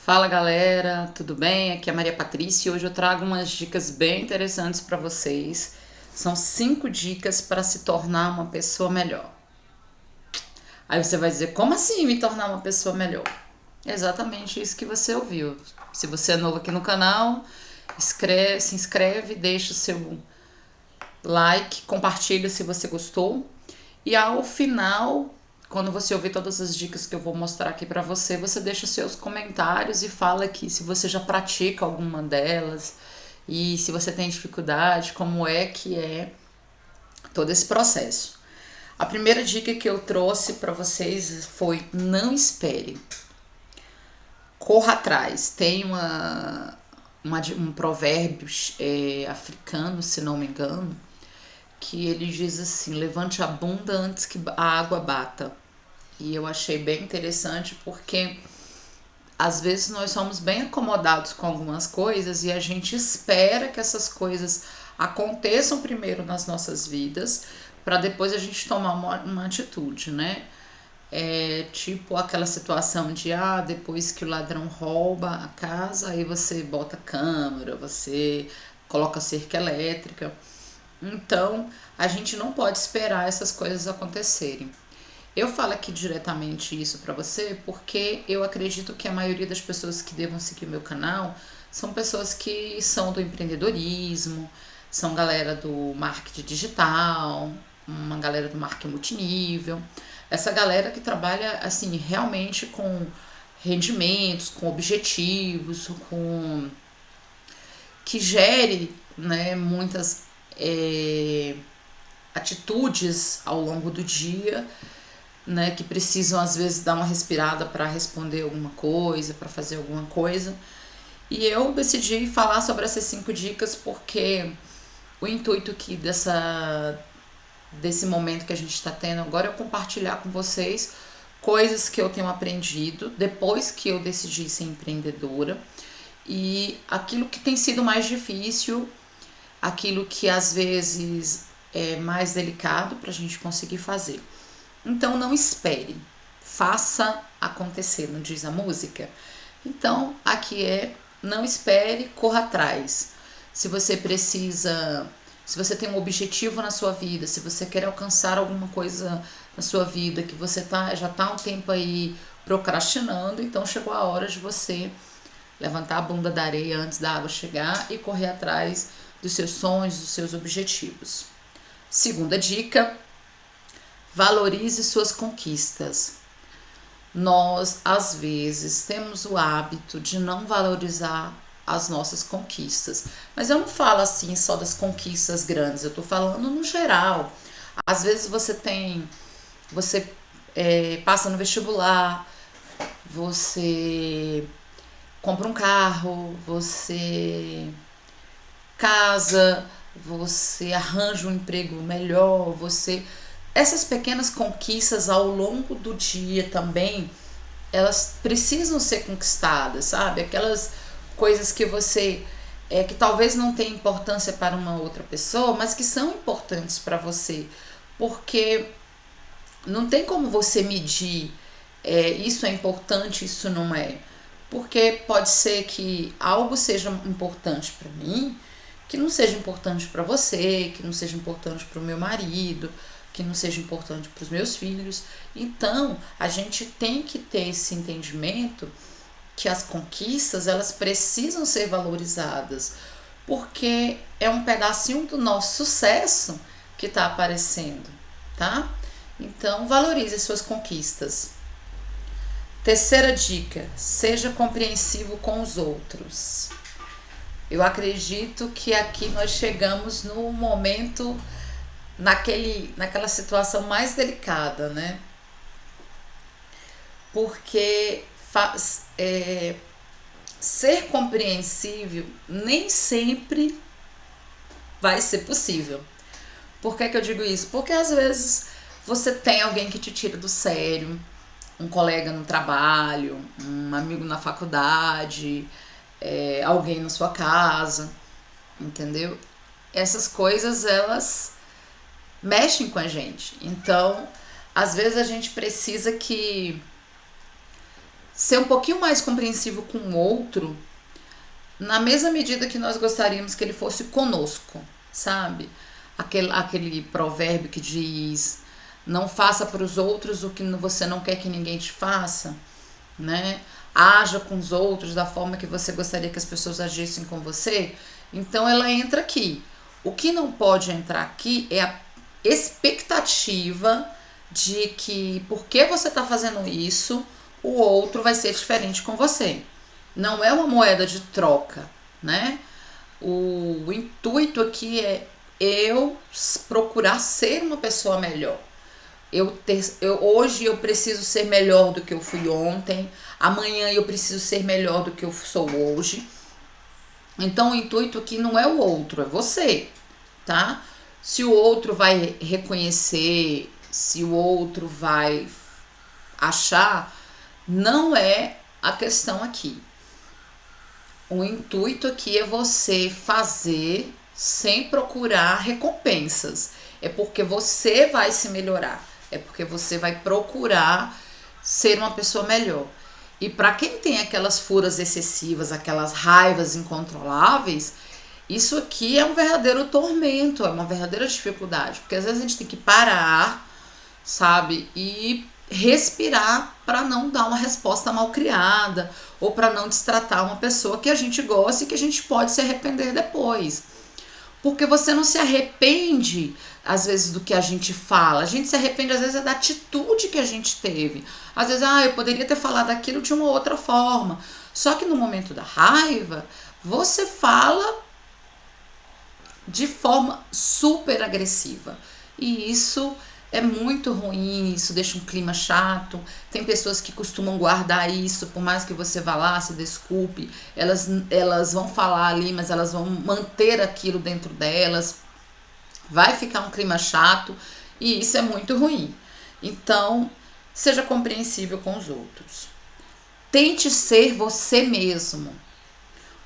Fala galera, tudo bem? Aqui é a Maria Patrícia e hoje eu trago umas dicas bem interessantes para vocês. São 5 dicas para se tornar uma pessoa melhor. Aí você vai dizer, como assim me tornar uma pessoa melhor? É exatamente isso que você ouviu. Se você é novo aqui no canal, se inscreve, deixa o seu like, compartilha se você gostou. E ao final, quando você ouvir todas as dicas que eu vou mostrar aqui pra você, você deixa os seus comentários e fala aqui se você já pratica alguma delas e se você tem dificuldade, como é que é todo esse processo. A primeira dica que eu trouxe para vocês foi: não espere, corra atrás. Tem um provérbio africano, se não me engano, que ele diz assim: levante a bunda antes que a água bata. E eu achei bem interessante porque às vezes nós somos bem acomodados com algumas coisas e a gente espera que essas coisas aconteçam primeiro nas nossas vidas para depois a gente tomar uma atitude, né? É tipo aquela situação de depois que o ladrão rouba a casa, aí você bota câmera, você coloca cerca elétrica. Então, a gente não pode esperar essas coisas acontecerem. Eu falo aqui diretamente isso para você porque eu acredito que a maioria das pessoas que devam seguir o meu canal são pessoas que são do empreendedorismo, são galera do marketing digital, uma galera do marketing multinível, essa galera que trabalha assim realmente com rendimentos, com objetivos, com que gere, né, muitas atitudes ao longo do dia, né, que precisam às vezes dar uma respirada para responder alguma coisa, para fazer alguma coisa. E eu decidi falar sobre essas 5 dicas porque o intuito aqui desse momento que a gente está tendo agora é compartilhar com vocês coisas que eu tenho aprendido depois que eu decidi ser empreendedora e aquilo que tem sido mais difícil, aquilo que às vezes é mais delicado para a gente conseguir fazer. Então não espere, faça acontecer, não diz a música? Então aqui é: não espere, corra atrás. Se você precisa, se você tem um objetivo na sua vida, se você quer alcançar alguma coisa na sua vida que você já tá um tempo aí procrastinando, então chegou a hora de você levantar a bunda da areia antes da água chegar e correr atrás dos seus sonhos, dos seus objetivos. Segunda dica: valorize suas conquistas. Nós, às vezes, temos o hábito de não valorizar as nossas conquistas. Mas eu não falo assim só das conquistas grandes, eu tô falando no geral. Às vezes você passa no vestibular, você compra um carro, você casa, você arranja um emprego melhor, você... Essas pequenas conquistas ao longo do dia também, elas precisam ser conquistadas, sabe? Aquelas coisas que você... que talvez não tenha importância para uma outra pessoa, mas que são importantes para você. Porque não tem como você medir isso é importante, isso não é. Porque pode ser que algo seja importante para mim, que não seja importante para você, que não seja importante para o meu marido, que não seja importante para os meus filhos. Então, a gente tem que ter esse entendimento que as conquistas, elas precisam ser valorizadas, porque é um pedacinho do nosso sucesso que está aparecendo, tá? Então, valorize suas conquistas. Terceira dica: seja compreensivo com os outros. Eu acredito que aqui nós chegamos no momento, naquela situação mais delicada, né? Porque ser compreensível nem sempre vai ser possível. Por que eu digo isso? Porque às vezes você tem alguém que te tira do sério, um colega no trabalho, um amigo na faculdade, alguém na sua casa, entendeu? Essas coisas, elas mexem com a gente. Então, às vezes a gente precisa que ser um pouquinho mais compreensivo com o outro, na mesma medida que nós gostaríamos que ele fosse conosco, sabe? Aquele provérbio que diz: não faça para os outros o que você não quer que ninguém te faça, né? Haja com os outros da forma que você gostaria que as pessoas agissem com você. Então ela entra aqui. O que não pode entrar aqui é a expectativa de que porque você está fazendo isso, o outro vai ser diferente com você. Não é uma moeda de troca, né? O intuito aqui é eu procurar ser uma pessoa melhor. Hoje eu preciso ser melhor do que eu fui ontem, amanhã eu preciso ser melhor do que eu sou hoje. Então o intuito aqui não é o outro, é você, tá? Se o outro vai reconhecer, se o outro vai achar, não é a questão aqui. O intuito aqui é você fazer sem procurar recompensas. É porque você vai se melhorar. É porque você vai procurar ser uma pessoa melhor. E para quem tem aquelas furas excessivas, aquelas raivas incontroláveis, isso aqui é um verdadeiro tormento, é uma verdadeira dificuldade. Porque às vezes a gente tem que parar, sabe? E respirar para não dar uma resposta mal criada ou para não destratar uma pessoa que a gente gosta e que a gente pode se arrepender depois. Porque você não se arrepende, às vezes, do que a gente fala. A gente se arrepende, às vezes, da atitude que a gente teve. Às vezes, eu poderia ter falado aquilo de uma outra forma. Só que no momento da raiva, você fala de forma super agressiva. E isso é muito ruim, isso deixa um clima chato. Tem pessoas que costumam guardar isso, por mais que você vá lá, se desculpe, elas vão falar ali, mas elas vão manter aquilo dentro delas. Vai ficar um clima chato e isso é muito ruim. Então, seja compreensível com os outros. Tente ser você mesmo.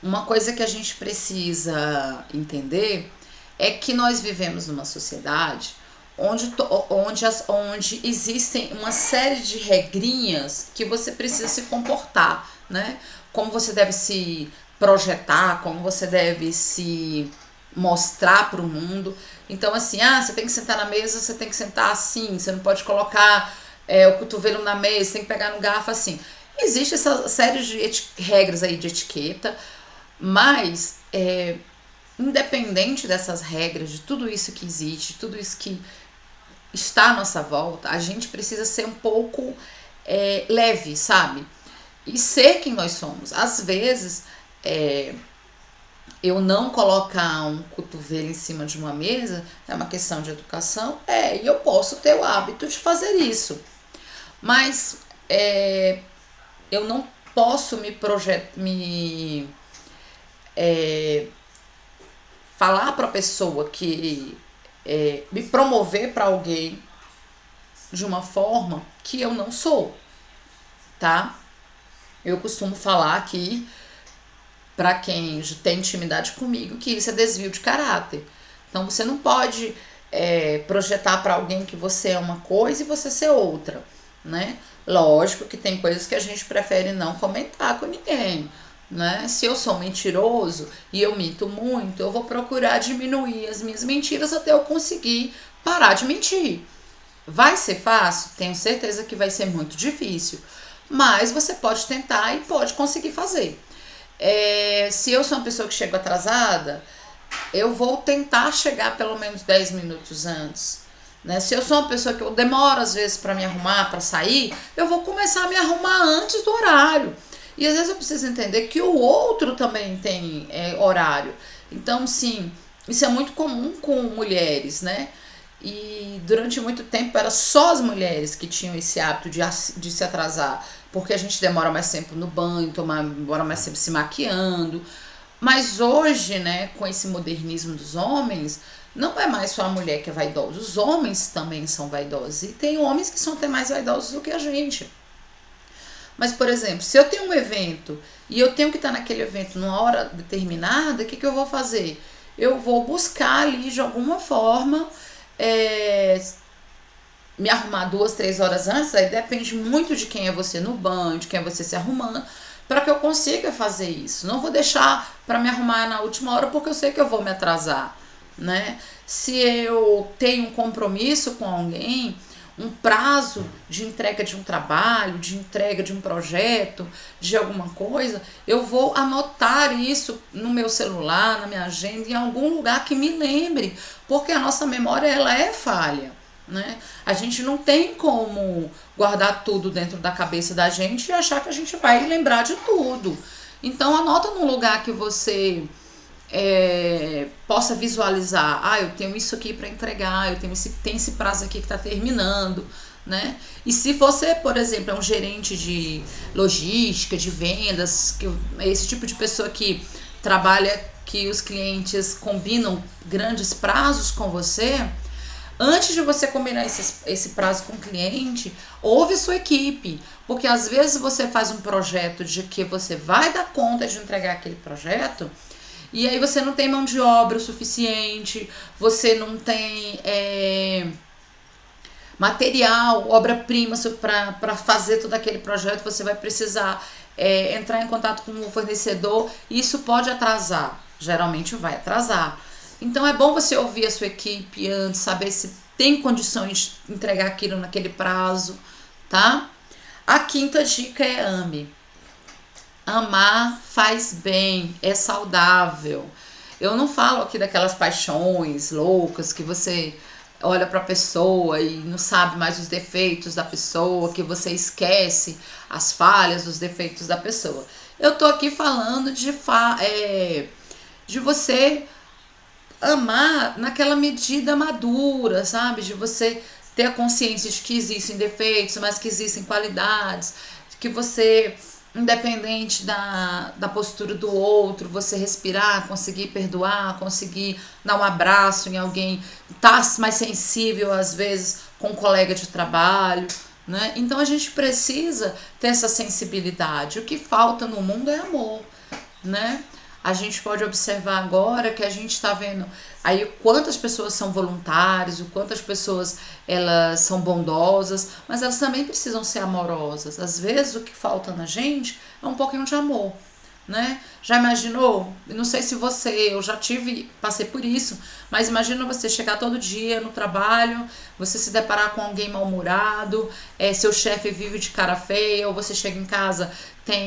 Uma coisa que a gente precisa entender é que nós vivemos numa sociedade onde existem uma série de regrinhas que você precisa se comportar, né? Como você deve se projetar, como você deve se mostrar para o mundo. Então, assim, você tem que sentar na mesa, você tem que sentar assim, você não pode colocar o cotovelo na mesa, você tem que pegar no garfo assim. Existe essa série de regras aí de etiqueta, mas independente dessas regras, de tudo isso que existe, de tudo isso que está à nossa volta, a gente precisa ser um pouco leve, sabe? E ser quem nós somos. Às vezes, eu não colocar um cotovelo em cima de uma mesa é uma questão de educação, e eu posso ter o hábito de fazer isso. Mas eu não posso falar para a pessoa que me promover para alguém de uma forma que eu não sou, tá? Eu costumo falar aqui para quem tem intimidade comigo que isso é desvio de caráter. Então você não pode projetar para alguém que você é uma coisa e você ser outra, né? Lógico que tem coisas que a gente prefere não comentar com ninguém, né? Se eu sou mentiroso e eu minto muito, eu vou procurar diminuir as minhas mentiras até eu conseguir parar de mentir. Vai ser fácil? Tenho certeza que vai ser muito difícil, mas você pode tentar e pode conseguir fazer. Se eu sou uma pessoa que chego atrasada, eu vou tentar chegar pelo menos 10 minutos antes, né? Se eu sou uma pessoa que eu demoro às vezes para me arrumar, para sair, eu vou começar a me arrumar antes do horário. E às vezes eu preciso entender que o outro também tem horário. Então, sim, isso é muito comum com mulheres, né? E durante muito tempo era só as mulheres que tinham esse hábito de se atrasar, porque a gente demora mais tempo no banho, demora mais tempo se maquiando. Mas hoje, né, com esse modernismo dos homens, não é mais só a mulher que é vaidosa, os homens também são vaidosos. E tem homens que são até mais vaidosos do que a gente. Mas, por exemplo, se eu tenho um evento e eu tenho que estar naquele evento numa hora determinada, o que eu vou fazer? Eu vou buscar ali de alguma forma me arrumar 2, 3 horas antes, aí depende muito de quem é você no banho, de quem é você se arrumando, para que eu consiga fazer isso. Não vou deixar para me arrumar na última hora porque eu sei que eu vou me atrasar, né? Se eu tenho um compromisso com alguém, um prazo de entrega de um trabalho, de entrega de um projeto, de alguma coisa, eu vou anotar isso no meu celular, na minha agenda, em algum lugar que me lembre, porque a nossa memória ela é falha, né? A gente não tem como guardar tudo dentro da cabeça da gente e achar que a gente vai lembrar de tudo. Então anota num lugar que você possa visualizar, eu tenho isso aqui para entregar, eu tenho tem esse prazo aqui que está terminando, né? E se você, por exemplo, é um gerente de logística, de vendas, que é esse tipo de pessoa que trabalha, que os clientes combinam grandes prazos com você, antes de você combinar esse prazo com o cliente, ouve sua equipe, porque às vezes você faz um projeto de que você vai dar conta de entregar aquele projeto, e aí você não tem mão de obra o suficiente, você não tem material, obra-prima para fazer todo aquele projeto, você vai precisar entrar em contato com o fornecedor, e isso pode atrasar, geralmente vai atrasar. Então é bom você ouvir a sua equipe antes, saber se tem condições de entregar aquilo naquele prazo, tá? A quinta dica é ame. Amar faz bem, é saudável. Eu não falo aqui daquelas paixões loucas que você olha para a pessoa e não sabe mais os defeitos da pessoa, que você esquece as falhas, os defeitos da pessoa. Eu tô aqui falando de você amar naquela medida madura, sabe? De você ter a consciência de que existem defeitos, mas que existem qualidades, que você, independente da postura do outro, você respirar, conseguir perdoar, conseguir dar um abraço em alguém, tá mais sensível às vezes com um colega de trabalho, né? Então a gente precisa ter essa sensibilidade. O que falta no mundo é amor, né? A gente pode observar agora que a gente está vendo aí o quanto as pessoas são voluntárias, o quanto as pessoas elas são bondosas, mas elas também precisam ser amorosas. Às vezes o que falta na gente é um pouquinho de amor, né? Já imaginou? Não sei se eu já passei por isso, mas imagina você chegar todo dia no trabalho, você se deparar com alguém mal-humorado, seu chefe vive de cara feia, ou você chega em casa,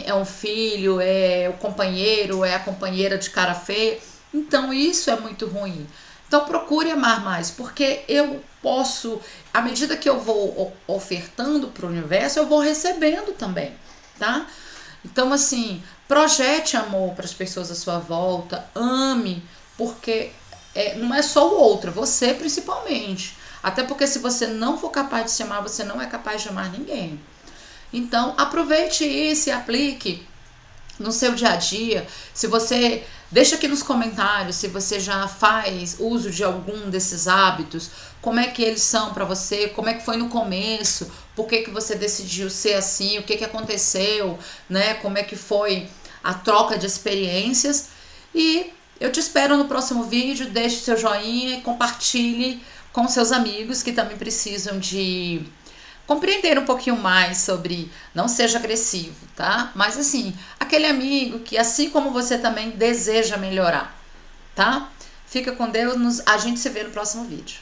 é um filho, é o companheiro, é a companheira de cara feia. Então isso é muito ruim. Então procure amar mais, porque eu posso, à medida que eu vou ofertando para o universo, eu vou recebendo também, tá? Então, assim, projete amor para as pessoas à sua volta, ame, porque não é só o outro, é você principalmente. Até porque se você não for capaz de se amar, você não é capaz de amar ninguém. Então, aproveite isso e aplique no seu dia a dia. Se você deixa aqui nos comentários se você já faz uso de algum desses hábitos, como é que eles são para você, como é que foi no começo, por que que você decidiu ser assim, o que que aconteceu, né? Como é que foi a troca de experiências. E eu te espero no próximo vídeo. Deixe seu joinha e compartilhe com seus amigos que também precisam de compreender um pouquinho mais sobre não seja agressivo, tá? Mas assim, aquele amigo que assim como você também deseja melhorar, tá? Fica com Deus, a gente se vê no próximo vídeo.